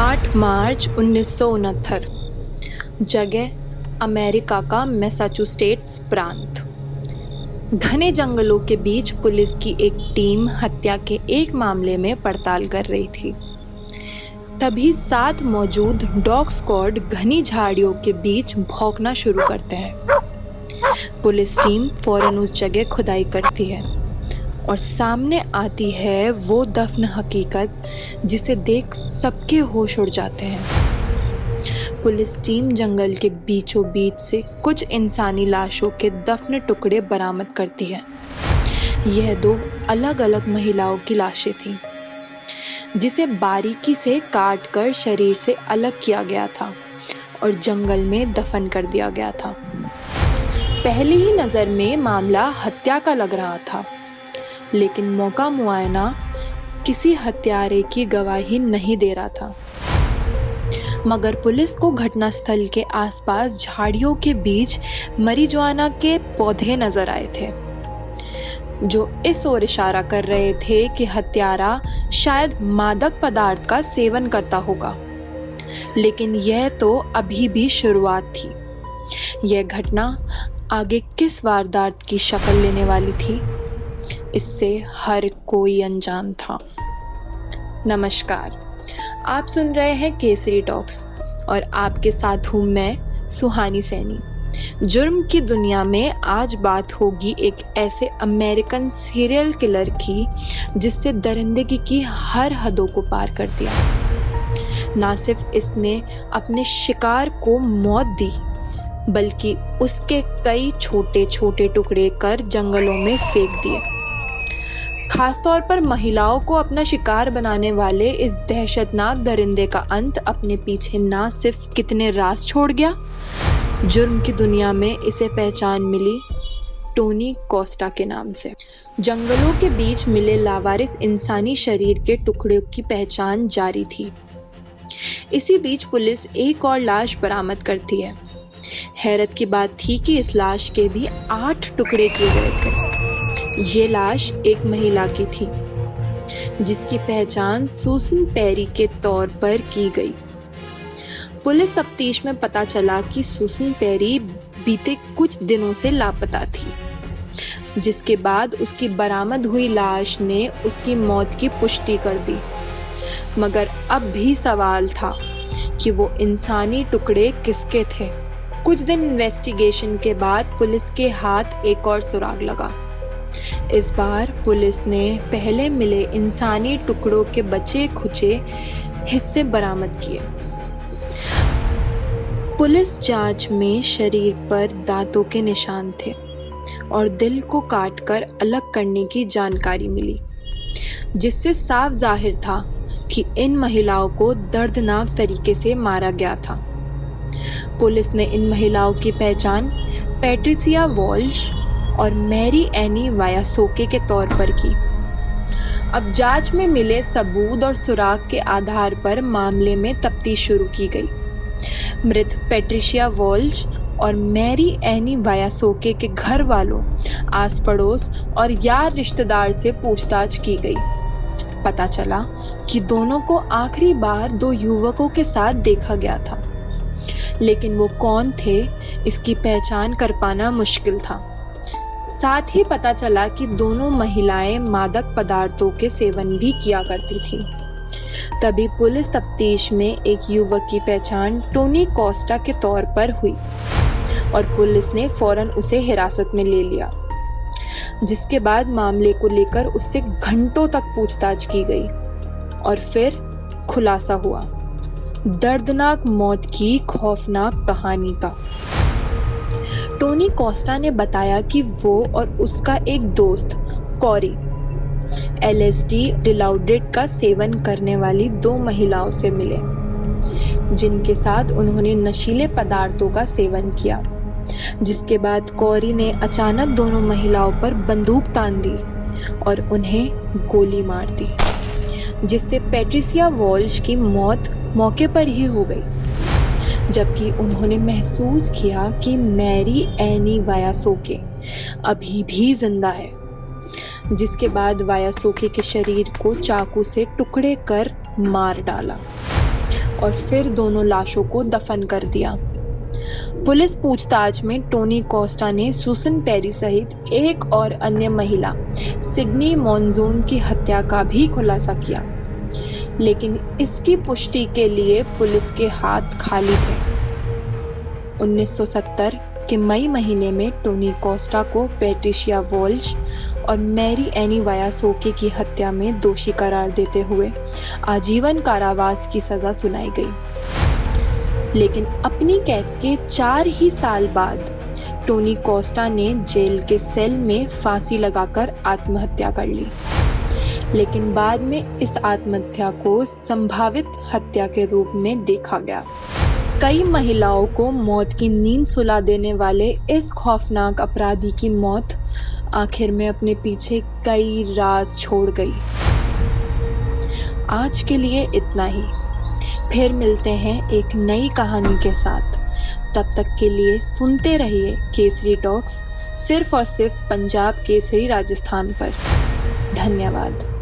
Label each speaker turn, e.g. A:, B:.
A: 8 मार्च 1969। जगह अमेरिका का मैसाचुसेट्स प्रांत। घने जंगलों के बीच पुलिस की एक टीम हत्या के एक मामले में पड़ताल कर रही थी। तभी 7 मौजूद डॉग स्क्वाड घनी झाड़ियों के बीच भौंकना शुरू करते हैं। पुलिस टीम फौरन उस जगह खुदाई करती है और सामने आती है वो दफन हकीकत जिसे देख सबके होश उड़ जाते हैं। पुलिस टीम जंगल के बीचों बीच से कुछ इंसानी लाशों के दफन टुकड़े बरामद करती है। यह 2 अलग अलग महिलाओं की लाशें थीं, जिसे बारीकी से काटकर शरीर से अलग किया गया था और जंगल में दफन कर दिया गया था। पहली ही नज़र में मामला हत्या का लग रहा था, लेकिन मौका मुआयना किसी हत्यारे की गवाही नहीं दे रहा था। मगर पुलिस को घटनास्थल के आसपास झाड़ियों के बीच marijuana के पौधे नजर आए थे, जो इस ओर इशारा कर रहे थे कि हत्यारा शायद मादक पदार्थ का सेवन करता होगा। लेकिन यह तो अभी भी शुरुआत थी। यह घटना आगे किस वारदात की शक्ल लेने वाली थी, इससे हर कोई अनजान था। नमस्कार, आप सुन रहे हैं केसरी टॉक्स और आपके साथ हूँ मैं सुहानी सैनी। जुर्म की दुनिया में आज बात होगी एक ऐसे अमेरिकन सीरियल किलर की जिससे दरिंदगी की हर हदों को पार कर दिया। ना सिर्फ इसने अपने शिकार को मौत दी, बल्कि उसके कई छोटे छोटे टुकड़े कर जंगलों में फेंक दिए। खासतौर पर महिलाओं को अपना शिकार बनाने वाले इस दहशतनाक दरिंदे का अंत अपने पीछे ना सिर्फ कितने राज छोड़ गया, जुर्म की दुनिया में इसे पहचान मिली टोनी कोस्टा के नाम से। जंगलों के बीच मिले लावारिस इंसानी शरीर के टुकड़ों की पहचान जारी थी। इसी बीच पुलिस एक और लाश बरामद करती है। हैरत की बात थी कि इस लाश के भी 8 टुकड़े किए गए थे। ये लाश एक महिला की थी, जिसकी पहचान सूसन पेरी के तौर पर की गई। पुलिस तफ्तीश में पता चला कि सूसन पेरी बीते कुछ दिनों से लापता थी, जिसके बाद उसकी बरामद हुई लाश ने उसकी मौत की पुष्टि कर दी। मगर अब भी सवाल था कि वो इंसानी टुकड़े किसके थे। कुछ दिन इन्वेस्टिगेशन के बाद पुलिस के हाथ एक और सुराग लगा। इस बार पुलिस ने पहले मिले इंसानी टुकड़ों के बचे खुचे हिस्से बरामद किए। पुलिस जांच में शरीर पर दांतों के निशान थे और दिल को काटकर अलग करने की जानकारी मिली, जिससे साफ जाहिर था कि इन महिलाओं को दर्दनाक तरीके से मारा गया था। पुलिस ने इन महिलाओं की पहचान पैट्रिसिया वॉल्श और मैरी एनी वायासोके के तौर पर की। अब जांच में मिले सबूत और सुराग के आधार पर मामले में तफ्तीश शुरू की गई। मृत पैट्रिशिया वॉल्श और मैरी एनी वायासोके के घर वालों, आस पड़ोस और यार रिश्तेदार से पूछताछ की गई। पता चला कि दोनों को आखिरी बार 2 युवकों के साथ देखा गया था, लेकिन वो कौन थे इसकी पहचान कर पाना मुश्किल था। साथ ही पता चला कि दोनों महिलाएं मादक पदार्थों के सेवन भी किया करती थीं। तभी पुलिस तफ्तीश में एक युवक की पहचान टोनी कोस्टा के तौर पर हुई और पुलिस ने फौरन उसे हिरासत में ले लिया, जिसके बाद मामले को लेकर उससे घंटों तक पूछताछ की गई और फिर खुलासा हुआ दर्दनाक मौत की खौफनाक कहानी का। टोनी कोस्टा ने बताया कि वो और उसका एक दोस्त कॉरी LSD डिलाउडेट का सेवन करने वाली 2 महिलाओं से मिले, जिनके साथ उन्होंने नशीले पदार्थों का सेवन किया। जिसके बाद कॉरी ने अचानक दोनों महिलाओं पर बंदूक तान दी और उन्हें गोली मार दी, जिससे पैट्रिसिया वॉल्श की मौत मौके पर ही हो गई, जबकि उन्होंने महसूस किया कि मैरी एनी वायासोके अभी भी जिंदा है। जिसके बाद वायासोके के शरीर को चाकू से टुकड़े कर मार डाला। और फिर दोनों लाशों को दफन कर दिया। पुलिस पूछताछ में टोनी कोस्टा ने सुसन पेरी सहित एक और अन्य महिला सिडनी मॉनजोन की हत्या का भी खुलासा किया, लेकिन इसकी पुष्टि के लिए पुलिस के हाथ खाली थे। 1970 के मई महीने में टोनी कोस्टा को पैट्रिशिया वॉल्श और मैरी एनी वायासोके की हत्या में दोषी करार देते हुए आजीवन कारावास की सजा सुनाई गई। लेकिन अपनी कैद के 4 ही साल बाद टोनी कोस्टा ने जेल के सेल में फांसी लगाकर आत्महत्या कर ली, लेकिन बाद में इस आत्महत्या को संभावित हत्या के रूप में देखा गया। कई महिलाओं को मौत की नींद सुला देने वाले इस खौफनाक अपराधी की मौत आखिर में अपने पीछे कई राज छोड़ गई। आज के लिए इतना ही, फिर मिलते हैं एक नई कहानी के साथ। तब तक के लिए सुनते रहिए केसरी टॉक्स, सिर्फ और सिर्फ पंजाब केसरी राजस्थान पर। धन्यवाद।